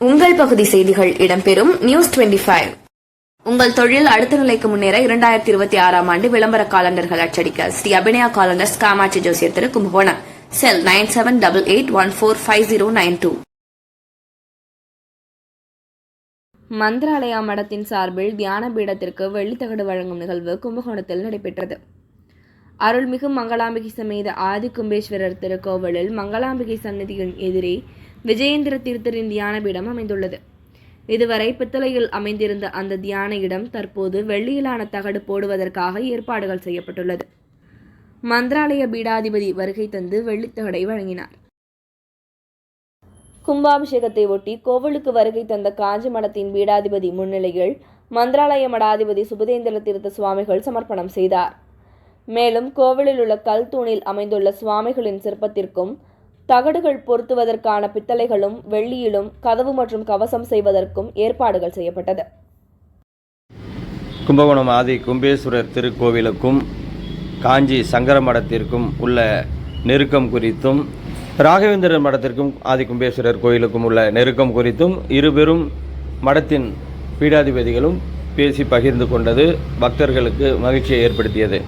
உங்கள் பகுதி செய்திகள் இடம்பெறும் நியூஸ் 25. உங்கள் தொழில் அடுத்த நிலைக்கு முன்னேற 2026 ஆண்டு விளம்பர காலண்டர்கள் அச்சடிக்க ஸ்ரீ அபிநயா காலண்டர்ஸ், காமாட்சி ஜோசியர் திரு, கும்பகோணம். செல் 9788145092. மந்திராலயா மடத்தின் சார்பில் தியான பீடத்திற்கு வெள்ளித்தகடு வழங்கும் நிகழ்வு கும்பகோணத்தில் நடைபெற்றது. அருள்மிகு மங்களாம்பிகை சமேத ஆதி கும்பேஸ்வரர் திருக்கோவிலில் மங்களாம்பிகை சன்னதியின் எதிரே விஜயேந்திர தீர்த்தரின் தியான பீடம் அமைந்துள்ளது. இதுவரை பித்தளையில் அமைந்திருந்த அந்த தியான இடம் தற்போது வெள்ளியிலான தகடு போடுவதற்காக ஏற்பாடுகள் செய்யப்பட்டுள்ளது. மந்திராலய பீடாதிபதி வருகை தந்து வெள்ளித்தகடை வழங்கினார். கும்பாபிஷேகத்தை ஒட்டி கோவிலுக்கு வருகை தந்த காஞ்சி மடத்தின் பீடாதிபதி முன்னிலையில் மந்திராலய மடாதிபதி சுபதேந்திர தீர்த்த சுவாமிகள் சமர்ப்பணம் செய்தார். மேலும் கோவிலில் உள்ள கல் தூணில் அமைந்துள்ள சுவாமிகளின் சிற்பத்திற்கும் தகடுகள் பொருத்துவதற்கான பித்தளைகளும் வெள்ளியிலும் கதவு மற்றும் கவசம் செய்வதற்கும் ஏற்பாடுகள் செய்யப்பட்டது. கும்பகோணம் ஆதி கும்பேஸ்வரர் திருக்கோவிலுக்கும் காஞ்சி சங்கர மடத்திற்கும் உள்ள நெருக்கம் குறித்தும், ராகவேந்திரர் மடத்திற்கும் ஆதி கும்பேஸ்வரர் கோயிலுக்கும் உள்ள நெருக்கம் குறித்தும் இருபெரும் மடத்தின் பீடாதிபதிகளும் பேசி பகிர்ந்து கொண்டது பக்தர்களுக்கு மகிழ்ச்சியை ஏற்படுத்தியது.